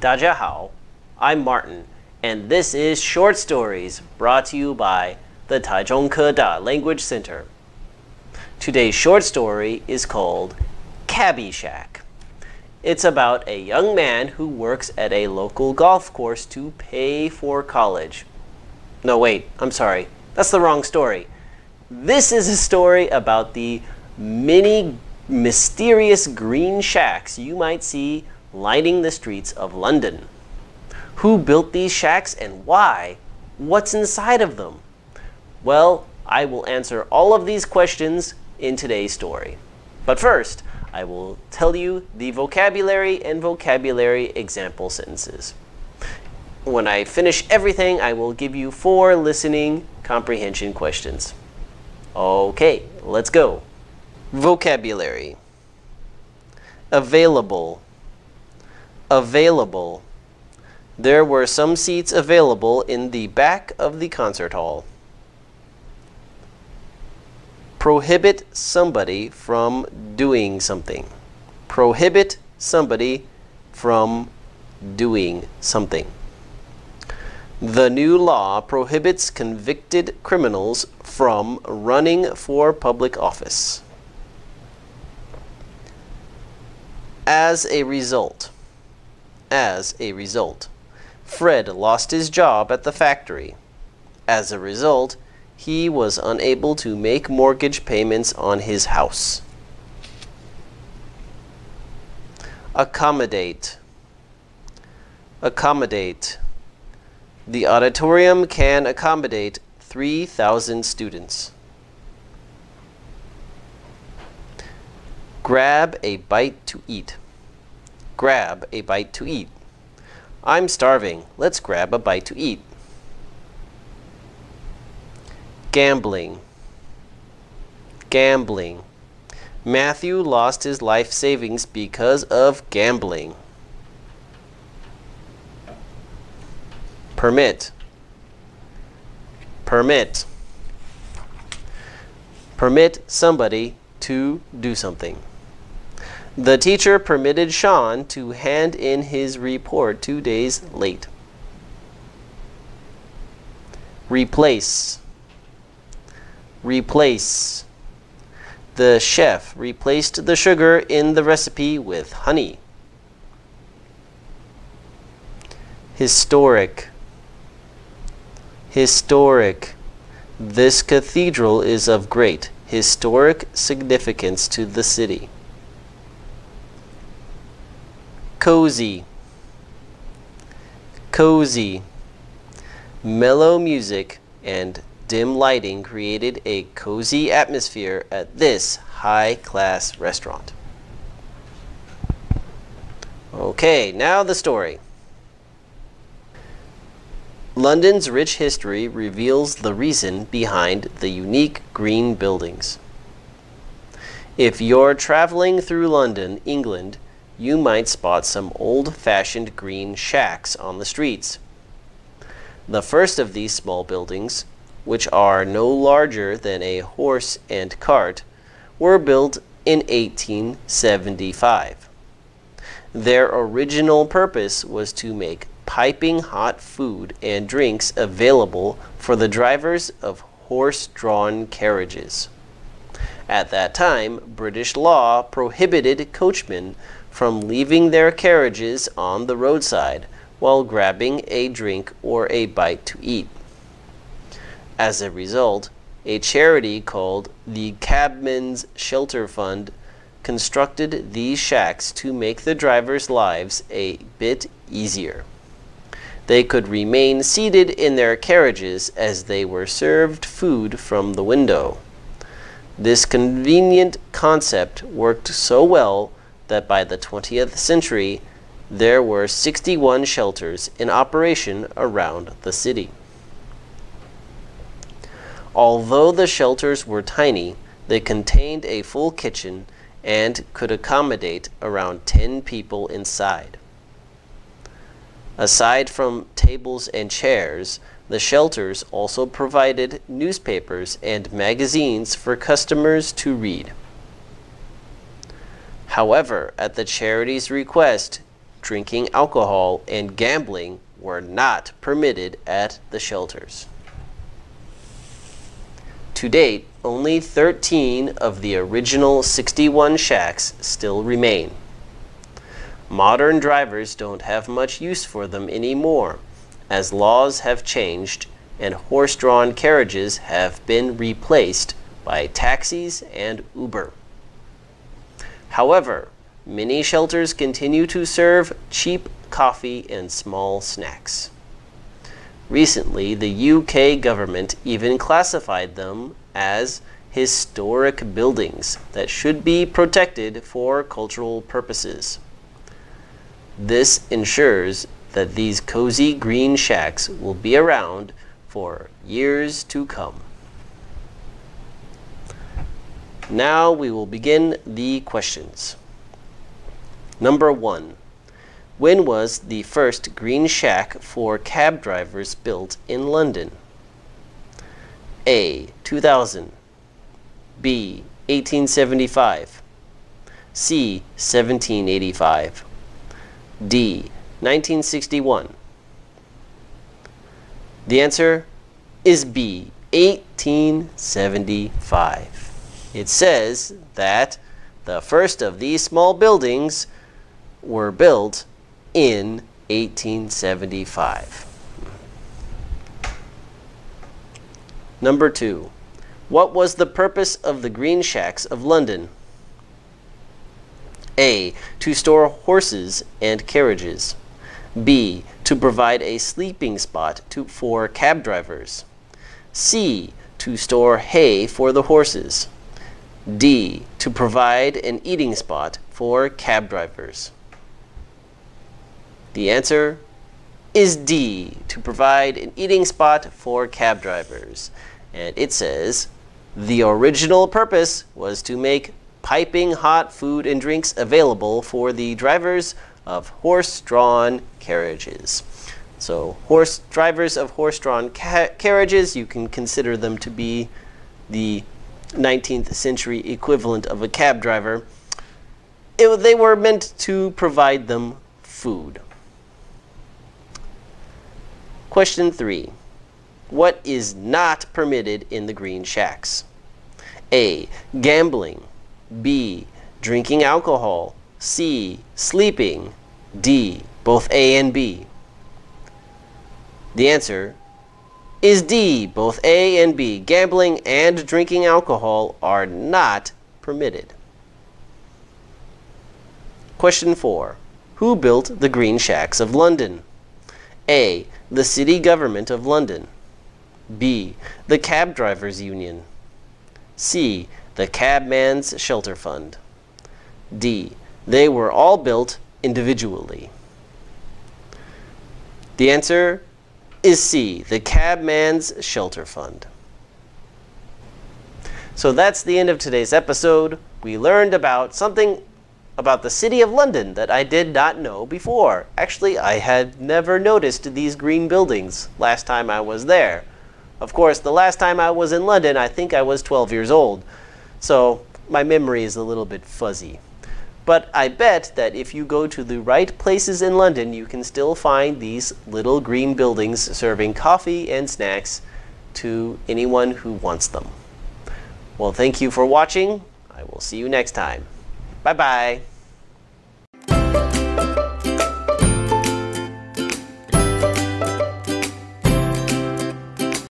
大家好, I'm Martin, and this is Short Stories brought to you by the Taichung Keda Language Center. Today's short story is called Cabbie Shack. It's about a young man who works at a local golf course to pay for college. No, wait, I'm sorry. That's the wrong story. This is a story about the many mysterious green shacks you might see lining the streets of London. Who built these shacks and why? What's inside of them? Well, I will answer all of these questions in today's story. But first, I will tell you the vocabulary and vocabulary example sentences. When I finish everything, I will give you 4 listening comprehension questions. Okay, let's go. Vocabulary. Available. Available. There were some seats available in the back of the concert hall. Prohibit somebody from doing something. Prohibit somebody from doing something. The new law prohibits convicted criminals from running for public office. As a result. As a result. Fred lost his job at the factory. As a result, he was unable to make mortgage payments on his house. Accommodate. Accommodate. The auditorium can accommodate 3,000 students. Grab a bite to eat. Grab a bite to eat. I'm starving. Let's grab a bite to eat. Gambling. Gambling. Matthew lost his life savings because of gambling. Permit. Permit. Permit somebody to do something. The teacher permitted Sean to hand in his report 2 days late. Replace. Replace. The chef replaced the sugar in the recipe with honey. Historic. Historic. This cathedral is of great historic significance to the city. Cozy. Cozy. Mellow music and dim lighting created a cozy atmosphere at this high-class restaurant. Okay, now the story. London's rich history reveals the reason behind the unique green buildings. If you're traveling through London, England, you might spot some old-fashioned green shacks on the streets. The first of these small buildings, which are no larger than a horse and cart, were built in 1875. Their original purpose was to make piping hot food and drinks available for the drivers of horse-drawn carriages. At that time, British law prohibited coachmen from leaving their carriages on the roadside while grabbing a drink or a bite to eat. As a result, a charity called the Cabmen's Shelter Fund constructed these shacks to make the drivers' lives a bit easier. They could remain seated in their carriages as they were served food from the window. This convenient concept worked so well that by the 20th century, there were 61 shelters in operation around the city. Although the shelters were tiny, they contained a full kitchen and could accommodate around 10 people inside. Aside from tables and chairs, the shelters also provided newspapers and magazines for customers to read. However, at the charity's request, drinking alcohol, and gambling were not permitted at the shelters. To date, only 13 of the original 61 shacks still remain. Modern drivers don't have much use for them anymore, as laws have changed and horse-drawn carriages have been replaced by taxis and Uber. However, many shelters continue to serve cheap coffee and small snacks. Recently, the UK government even classified them as historic buildings that should be protected for cultural purposes. This ensures that these cozy green shacks will be around for years to come. Now we will begin the questions. Number 1. When was the first green shack for cab drivers built in London? A. 2000. B. 1875. C. 1785. D. 1961. The answer is B. 1875. It says that the first of these small buildings were built in 1875. Number 2. What was the purpose of the green shacks of London? A. To store horses and carriages. B. To provide a sleeping spot for cab drivers. C. To store hay for the horses. D. To provide an eating spot for cab drivers. The answer is D. To provide an eating spot for cab drivers. And it says, the original purpose was to make piping hot food and drinks available for the drivers of horse-drawn carriages. So drivers of horse-drawn carriages, you can consider them to be the 19th century equivalent of a cab driver. They were meant to provide them food. Question 3. What is not permitted in the green shacks? A. Gambling. B. Drinking alcohol. C. Sleeping. D. Both A and B. The answer is D. Both A and B. Gambling and drinking alcohol are not permitted. Question 4. Who built the green shacks of London? A. The city government of London. B. The cab drivers union. C. The cabman's shelter fund. D. They were all built individually. The answer is C. The cabman's shelter fund. So that's the end of today's episode. We learned about something about the city of London that I did not know before. Actually, I had never noticed these green buildings last time I was there. Of course, the last time I was in London, I think I was 12 years old. So my memory is a little bit fuzzy. But I bet that if you go to the right places in London, you can still find these little green buildings serving coffee and snacks to anyone who wants them. Well, thank you for watching. I will see you next time. Bye-bye.